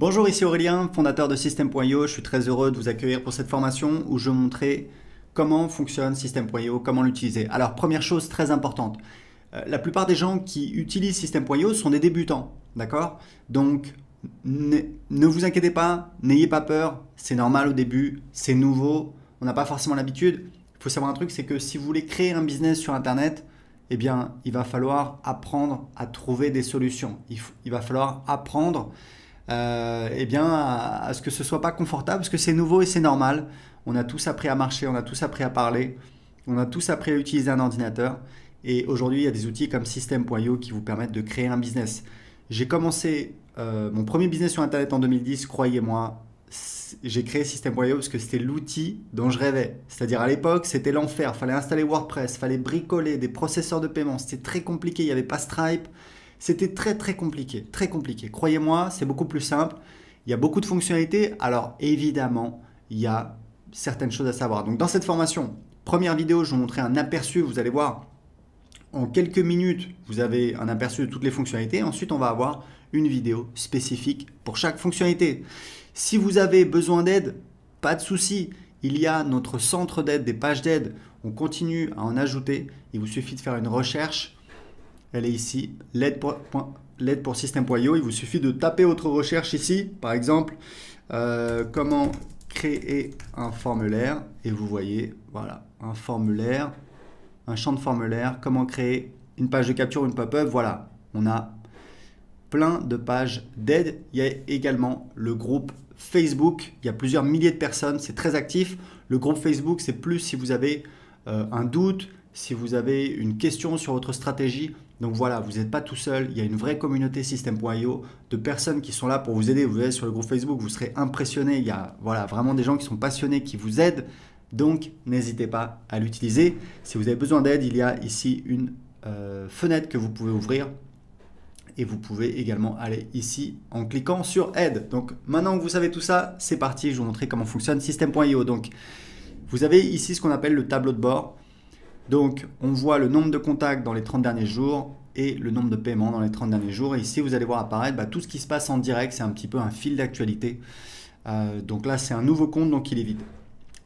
Bonjour, ici Aurélien, fondateur de System.io. Je suis très heureux de vous accueillir pour cette formation où je vais vous montrer comment fonctionne System.io, comment l'utiliser. Alors, première chose très importante, la plupart des gens qui utilisent System.io sont des débutants, d'accord? Donc, ne vous inquiétez pas, n'ayez pas peur, c'est normal au début, c'est nouveau, on n'a pas forcément l'habitude. Il faut savoir un truc, c'est que si vous voulez créer un business sur Internet, eh bien, il va falloir apprendre à trouver des solutions. Il va falloir apprendre eh bien, à ce que ce soit pas confortable, parce que c'est nouveau et c'est normal. On a tous appris à marcher, on a tous appris à parler, on a tous appris à utiliser un ordinateur. Et aujourd'hui, il y a des outils comme System.io qui vous permettent de créer un business. J'ai commencé mon premier business sur Internet en 2010, croyez-moi. J'ai créé System.io parce que c'était l'outil dont je rêvais. C'est-à-dire à l'époque, c'était l'enfer. Il fallait installer WordPress, il fallait bricoler des processeurs de paiement. C'était très compliqué, il n'y avait pas Stripe. C'était très compliqué, très compliqué. Croyez-moi, c'est beaucoup plus simple. Il y a beaucoup de fonctionnalités. Alors évidemment, il y a certaines choses à savoir. Donc dans cette formation, première vidéo, je vais vous montrer un aperçu. Vous allez voir, en quelques minutes, vous avez un aperçu de toutes les fonctionnalités. Ensuite, on va avoir une vidéo spécifique pour chaque fonctionnalité. Si vous avez besoin d'aide, pas de souci. Il y a notre centre d'aide, des pages d'aide. On continue à en ajouter. Il vous suffit de faire une recherche. Elle est ici, l'aide pour System.io. Il vous suffit de taper votre recherche ici, par exemple, comment créer un formulaire. Et vous voyez, voilà, un formulaire, un champ de formulaire, comment créer une page de capture, une pop-up. Voilà, on a plein de pages d'aide. Il y a également le groupe Facebook. Il y a plusieurs milliers de personnes, c'est très actif. Le groupe Facebook, c'est plus si vous avez un doute, si vous avez une question sur votre stratégie. Donc voilà, vous n'êtes pas tout seul, il y a une vraie communauté System.io de personnes qui sont là pour vous aider. Vous allez sur le groupe Facebook, vous serez impressionné. Il y a voilà, vraiment des gens qui sont passionnés, qui vous aident. Donc n'hésitez pas à l'utiliser. Si vous avez besoin d'aide, il y a ici une fenêtre que vous pouvez ouvrir. Et vous pouvez également aller ici en cliquant sur aide. Donc maintenant que vous savez tout ça, c'est parti, je vais vous montrer comment fonctionne System.io. Donc vous avez ici ce qu'on appelle le tableau de bord. Donc, on voit le nombre de contacts dans les 30 derniers jours et le nombre de paiements dans les 30 derniers jours. Et ici, vous allez voir apparaître tout ce qui se passe en direct. C'est un petit peu un fil d'actualité. Donc là, c'est un nouveau compte, donc il est vide.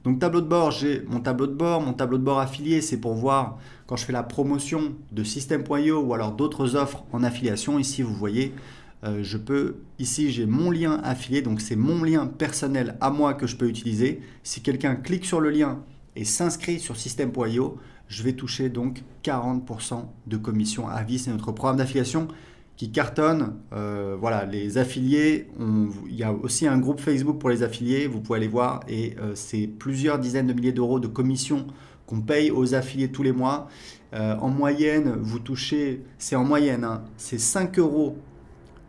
Donc, tableau de bord, j'ai mon tableau de bord. Mon tableau de bord affilié, c'est pour voir quand je fais la promotion de System.io ou alors d'autres offres en affiliation. Ici, vous voyez, ici, j'ai mon lien affilié. Donc, c'est mon lien personnel à moi que je peux utiliser. Si quelqu'un clique sur le lien et s'inscrit sur System.io, je vais toucher donc 40% de commission à vie. C'est notre programme d'affiliation qui cartonne. Voilà, les affiliés, il y a aussi un groupe Facebook pour les affiliés, vous pouvez aller voir, et c'est plusieurs dizaines de milliers d'euros de commissions qu'on paye aux affiliés tous les mois. En moyenne, vous touchez, c'est en moyenne, hein, c'est 5 euros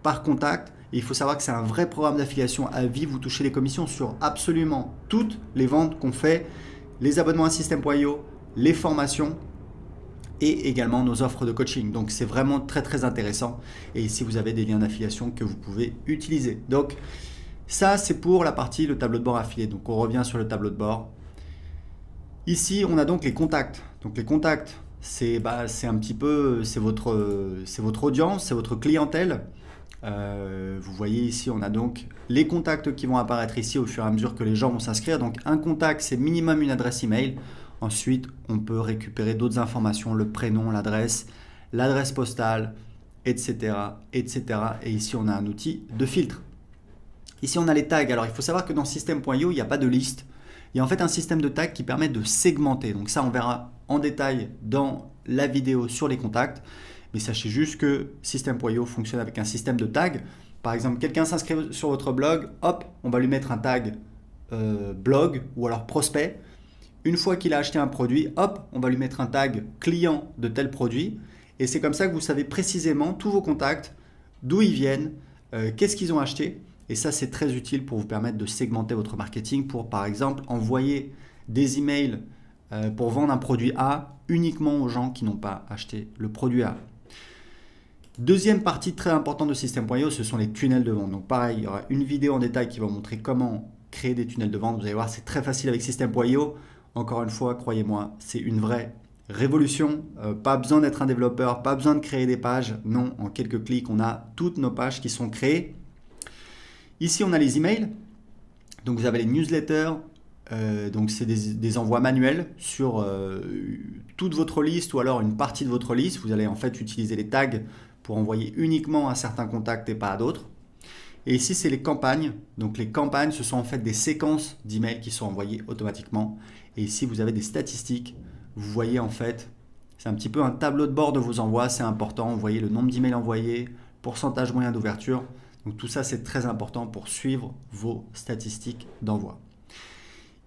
par contact. Et il faut savoir que c'est un vrai programme d'affiliation à vie. Vous touchez les commissions sur absolument toutes les ventes qu'on fait, les abonnements à System.io, les formations et également nos offres de coaching. Donc c'est vraiment très intéressant. Et ici vous avez des liens d'affiliation que vous pouvez utiliser. Donc ça c'est pour la partie le tableau de bord affilié. Donc on revient sur le tableau de bord. Ici on a donc les contacts. Donc les contacts c'est un petit peu c'est votre audience, c'est votre clientèle. Vous voyez ici on a donc les contacts qui vont apparaître ici au fur et à mesure que les gens vont s'inscrire. Donc un contact c'est minimum une adresse email. Ensuite, on peut récupérer d'autres informations, le prénom, l'adresse postale, etc., etc. Et ici, on a un outil de filtre. Ici, on a les tags. Alors, il faut savoir que dans System.io, il n'y a pas de liste. Il y a en fait un système de tags qui permet de segmenter. Donc ça, on verra en détail dans la vidéo sur les contacts. Mais sachez juste que System.io fonctionne avec un système de tags. Par exemple, quelqu'un s'inscrit sur votre blog, hop, on va lui mettre un tag blog ou alors prospect. Une fois qu'il a acheté un produit, hop, on va lui mettre un tag client de tel produit. Et c'est comme ça que vous savez précisément tous vos contacts, d'où ils viennent, qu'est-ce qu'ils ont acheté. Et ça, c'est très utile pour vous permettre de segmenter votre marketing pour, par exemple, envoyer des emails pour vendre un produit A uniquement aux gens qui n'ont pas acheté le produit A. Deuxième partie très importante de System.io, ce sont les tunnels de vente. Donc pareil, il y aura une vidéo en détail qui va vous montrer comment créer des tunnels de vente. Vous allez voir, c'est très facile avec System.io. Encore une fois, croyez-moi, c'est une vraie révolution. Pas besoin d'être un développeur, pas besoin de créer des pages. Non, en quelques clics, on a toutes nos pages qui sont créées. Ici, on a les emails. Donc, vous avez les newsletters. Donc, c'est des envois manuels sur toute votre liste ou alors une partie de votre liste. Vous allez en fait utiliser les tags pour envoyer uniquement à certains contacts et pas à d'autres. Et ici, c'est les campagnes. Donc, les campagnes, ce sont en fait des séquences d'emails qui sont envoyées automatiquement. Et ici, vous avez des statistiques. Vous voyez en fait, c'est un petit peu un tableau de bord de vos envois. C'est important. Vous voyez le nombre d'emails envoyés, pourcentage moyen d'ouverture. Donc, tout ça, c'est très important pour suivre vos statistiques d'envoi.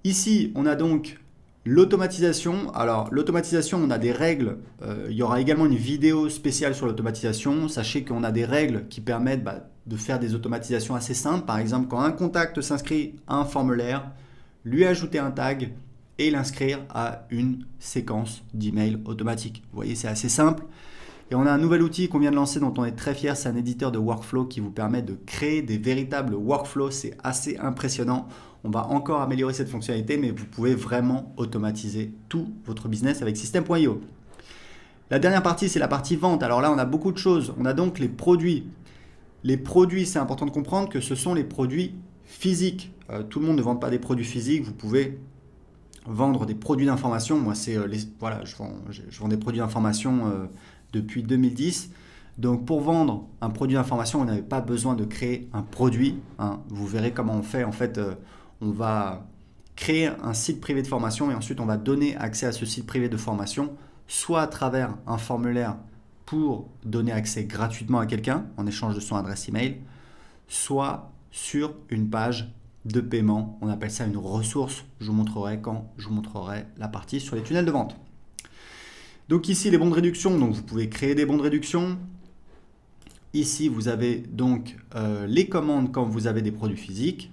Ici, on a donc l'automatisation. Alors, l'automatisation, on a des règles. Il y aura également une vidéo spéciale sur l'automatisation. Sachez qu'on a des règles qui permettent de faire des automatisations assez simples. Par exemple, quand un contact s'inscrit à un formulaire, lui ajouter un tag et l'inscrire à une séquence d'emails automatique. Vous voyez, c'est assez simple. Et on a un nouvel outil qu'on vient de lancer dont on est très fier. C'est un éditeur de workflow qui vous permet de créer des véritables workflows. C'est assez impressionnant. On va encore améliorer cette fonctionnalité, mais vous pouvez vraiment automatiser tout votre business avec System.io. La dernière partie, c'est la partie vente. Alors là, on a beaucoup de choses. On a donc les produits. Les produits, c'est important de comprendre que ce sont les produits physiques. Tout le monde ne vend pas des produits physiques. Vous pouvez vendre des produits d'information. Moi, je vends des produits d'information depuis 2010. Donc, pour vendre un produit d'information, vous n'avez pas besoin de créer un produit. Vous verrez comment on fait. En fait, on va créer un site privé de formation et ensuite, on va donner accès à ce site privé de formation, soit à travers un formulaire pour donner accès gratuitement à quelqu'un en échange de son adresse email, soit sur une page de paiement. On appelle ça une ressource. Je vous montrerai quand je vous montrerai la partie sur les tunnels de vente. Donc ici, les bons de réduction. Donc vous pouvez créer des bons de réduction. Ici, vous avez donc les commandes quand vous avez des produits physiques.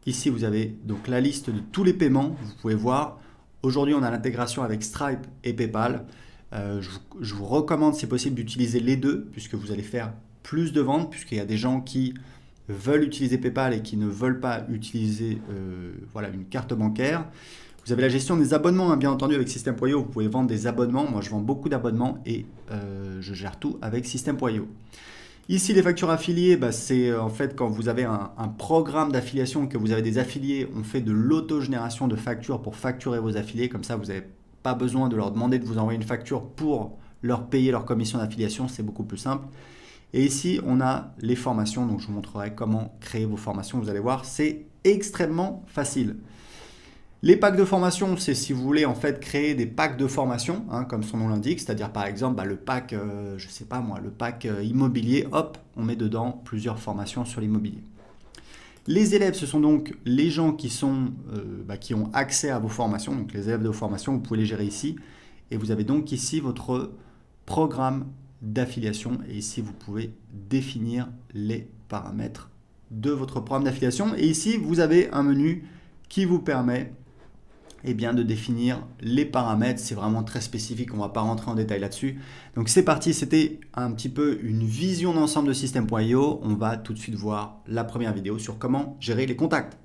Ici, vous avez donc la liste de tous les paiements. Vous pouvez voir. Aujourd'hui, on a l'intégration avec Stripe et PayPal. Je vous recommande, si possible, d'utiliser les deux puisque vous allez faire plus de ventes, puisqu'il y a des gens qui veulent utiliser PayPal et qui ne veulent pas utiliser une carte bancaire. Vous avez la gestion des abonnements, bien entendu, avec System.io. Vous pouvez vendre des abonnements. Moi, je vends beaucoup d'abonnements et je gère tout avec System.io. Ici, les factures affiliées, c'est en fait quand vous avez un programme d'affiliation, que vous avez des affiliés, on fait de l'autogénération de factures pour facturer vos affiliés. Comme ça, vous n'avez pas besoin de leur demander de vous envoyer une facture pour leur payer leur commission d'affiliation. C'est beaucoup plus simple. Et ici, on a les formations. Donc, je vous montrerai comment créer vos formations. Vous allez voir, c'est extrêmement facile. Les packs de formation, c'est si vous voulez en fait créer des packs de formation, comme son nom l'indique, c'est-à-dire par exemple le pack, le pack immobilier, hop, on met dedans plusieurs formations sur l'immobilier. Les élèves, ce sont donc les gens qui ont accès à vos formations, donc les élèves de vos formations, vous pouvez les gérer ici. Et vous avez donc ici votre programme d'affiliation et ici vous pouvez définir les paramètres de votre programme d'affiliation. Et ici, vous avez un menu qui vous permet de définir les paramètres. C'est vraiment très spécifique, on ne va pas rentrer en détail là-dessus. Donc c'est parti, c'était un petit peu une vision d'ensemble de System.io. On va tout de suite voir la première vidéo sur comment gérer les contacts.